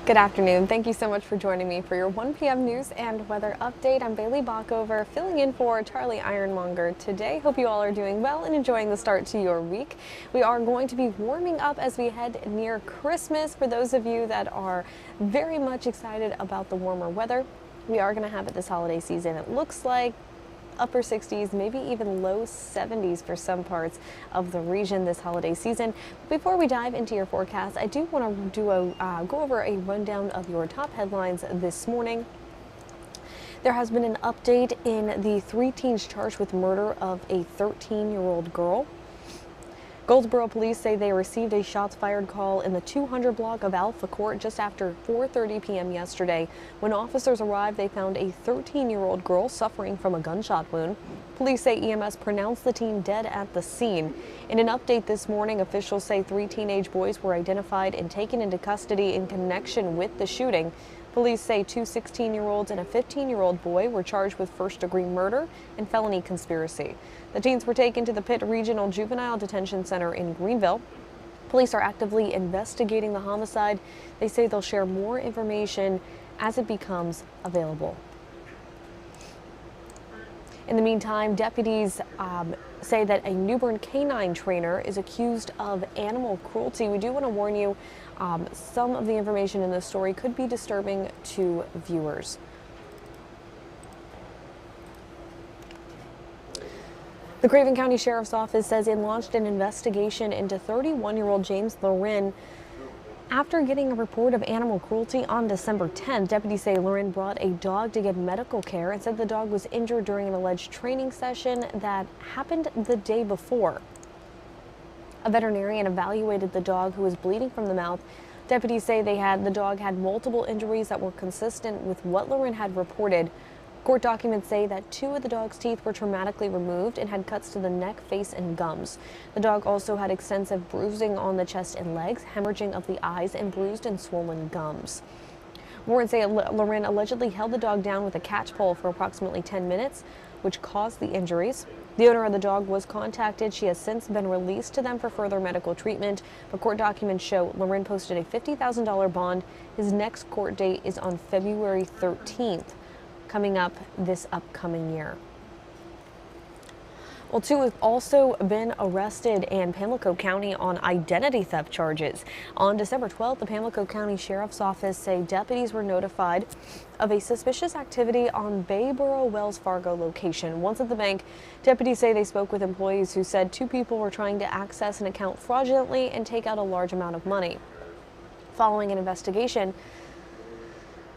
Good afternoon. Thank you so much for joining me for your 1 p.m. news and weather update. I'm Bailey Bockover, filling in for Charlie Ironmonger today. Hope you all are doing well and enjoying the start to your week. We are going to be warming up as we head near Christmas. For those of you that are very much excited about the warmer weather, we are going to have it this holiday season. It looks like upper 60s, maybe even low 70s for some parts of the region this holiday season. Before we dive into your forecast, I do want to go over a rundown of your top headlines this morning. There has been an update in the 3 teens charged with murder of a 13-year-old girl. Goldsboro police say they received a shots fired call in the 200 block of Alpha Court just after 4:30 p.m. yesterday. When officers arrived, they found a 13-year-old girl suffering from a gunshot wound. Police say EMS pronounced the teen dead at the scene. In an update this morning, officials say 3 teenage boys were identified and taken into custody in connection with the shooting. Police say 2 16-year-olds and a 15-year-old boy were charged with first-degree murder and felony conspiracy. The teens were taken to the Pitt Regional Juvenile Detention Center in Greenville. Police are actively investigating the homicide. They say they'll share more information as it becomes available. In the meantime, deputies say that a new Bern K9 trainer is accused of animal cruelty. We do want to warn you, some of the information in this story could be disturbing to viewers. The Craven County Sheriff's Office says it launched an investigation into 31-year-old James Loren after getting a report of animal cruelty on December 10th. Deputies say Loren brought a dog to get medical care and said the dog was injured during an alleged training session that happened the day before. A veterinarian evaluated the dog, who was bleeding from the mouth. Deputies say the dog had multiple injuries that were consistent with what Loren had reported. Court documents say that 2 of the dog's teeth were traumatically removed and had cuts to the neck, face, and gums. The dog also had extensive bruising on the chest and legs, hemorrhaging of the eyes, and bruised and swollen gums. Warrants say Loren allegedly held the dog down with a catch pole for approximately 10 minutes, which caused the injuries. The owner of the dog was contacted. She has since been released to them for further medical treatment. But court documents show Loren posted a $50,000 bond. His next court date is on February 13th. Coming up this upcoming year. Well, 2 have also been arrested in Pamlico County on identity theft charges. On December 12th, the Pamlico County Sheriff's Office say deputies were notified of a suspicious activity on Bayboro Wells Fargo location. Once at the bank, deputies say they spoke with employees who said 2 people were trying to access an account fraudulently and take out a large amount of money. Following an investigation,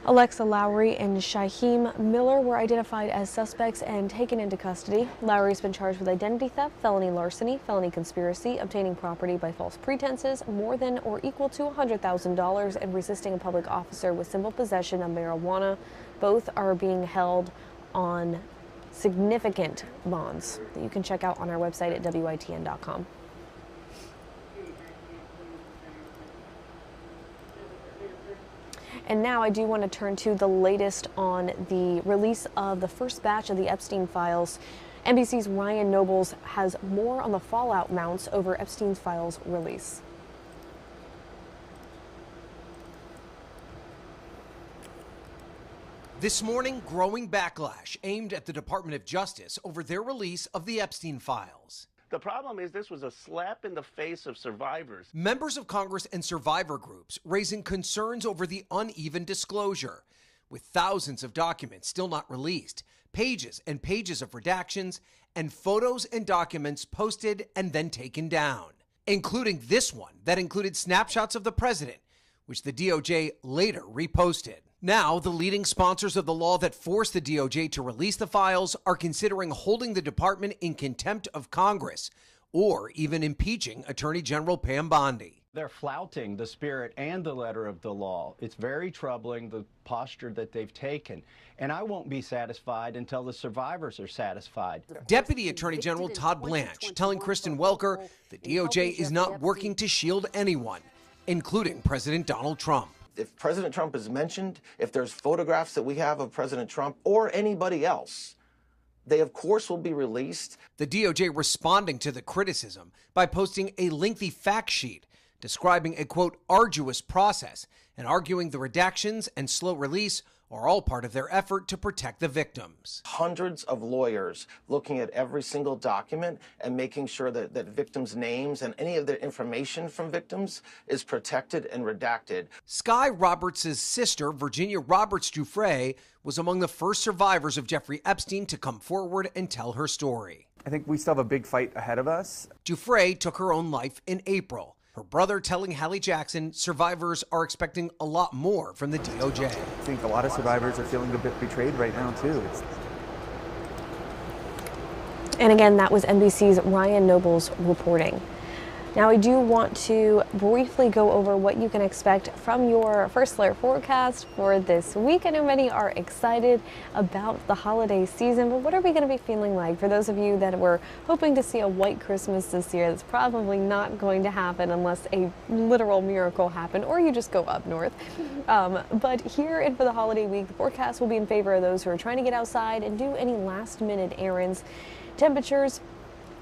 Alexa Lowry and Shaheem Miller were identified as suspects and taken into custody. Lowry has been charged with identity theft, felony larceny, felony conspiracy, obtaining property by false pretenses, more than or equal to $100,000, and resisting a public officer with simple possession of marijuana. Both are being held on significant bonds that you can check out on our website at WITN.com. And now I do want to turn to the latest on the release of the first batch of the Epstein files. NBC's Ryan Nobles has more on the fallout mounts over Epstein's files release. This morning, growing backlash aimed at the Department of Justice over their release of the Epstein files. The problem is this was a slap in the face of survivors. Members of Congress and survivor groups raising concerns over the uneven disclosure, with thousands of documents still not released, pages and pages of redactions, and photos and documents posted and then taken down, including this one that included snapshots of the president, which the DOJ later reposted. Now, the leading sponsors of the law that forced the DOJ to release the files are considering holding the department in contempt of Congress or even impeaching Attorney General Pam Bondi. They're flouting the spirit and the letter of the law. It's very troubling, the posture that they've taken. And I won't be satisfied until the survivors are satisfied. Deputy Attorney General Todd Blanche telling Kristen Welker the DOJ is not working to shield anyone, including President Donald Trump. If President Trump is mentioned, if there's photographs that we have of President Trump or anybody else, they of course will be released. The DOJ responding to the criticism by posting a lengthy fact sheet describing a, quote, arduous process and arguing the redactions and slow release are all part of their effort to protect the victims. Hundreds of lawyers looking at every single document and making sure that victims' names and any of the information from victims is protected and redacted. Sky Roberts' sister, Virginia Roberts Dufresne, was among the first survivors of Jeffrey Epstein to come forward and tell her story. I think we still have a big fight ahead of us. Dufresne took her own life in April. Her brother telling Hallie Jackson survivors are expecting a lot more from the DOJ. I think a lot of survivors are feeling a bit betrayed right now, too. And again, that was NBC's Ryan Nobles reporting. Now, I do want to briefly go over what you can expect from your First Alert forecast for this week. I know many are excited about the holiday season, but what are we going to be feeling like? For those of you that were hoping to see a white Christmas this year, that's probably not going to happen unless a literal miracle happened or you just go up north. But here and for the holiday week, the forecast will be in favor of those who are trying to get outside and do any last-minute errands. Temperatures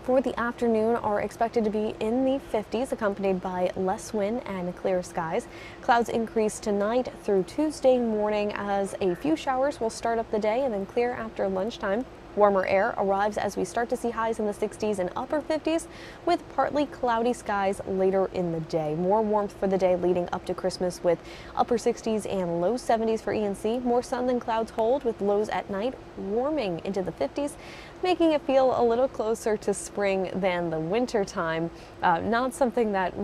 for the afternoon are expected to be in the 50s, accompanied by less wind and clear skies. Clouds increase tonight through Tuesday morning as a few showers will start up the day and then clear after lunchtime. Warmer air arrives as we start to see highs in the 60s and upper 50s with partly cloudy skies later in the day. More warmth for the day leading up to Christmas with upper 60s and low 70s for ENC. More sun than clouds hold with lows at night warming into the 50s, making it feel a little closer to spring than the winter time. Not something that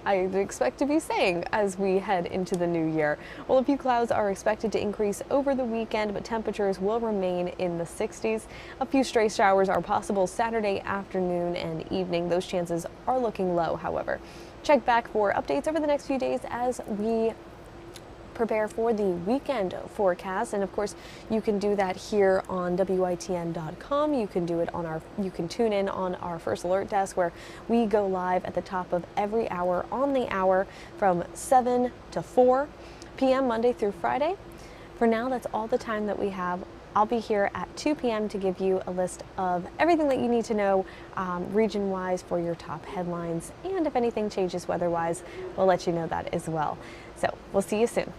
I expect to be saying as we head into the new year. Well, a few clouds are expected to increase over the weekend, but temperatures will remain in the 60s. A few stray showers are possible Saturday afternoon and evening. Those chances are looking low, however. Check back for updates over the next few days as we prepare for the weekend forecast, and of course you can do that here on WITN.com. You can do it on you can tune in on our First Alert desk where we go live at the top of every hour on the hour from 7 to 4 p.m. Monday through Friday. For now, that's all the time that we have. I'll be here at 2 p.m. to give you a list of everything that you need to know region-wise for your top headlines, and if anything changes weather-wise, we'll let you know that as well. So we'll see you soon.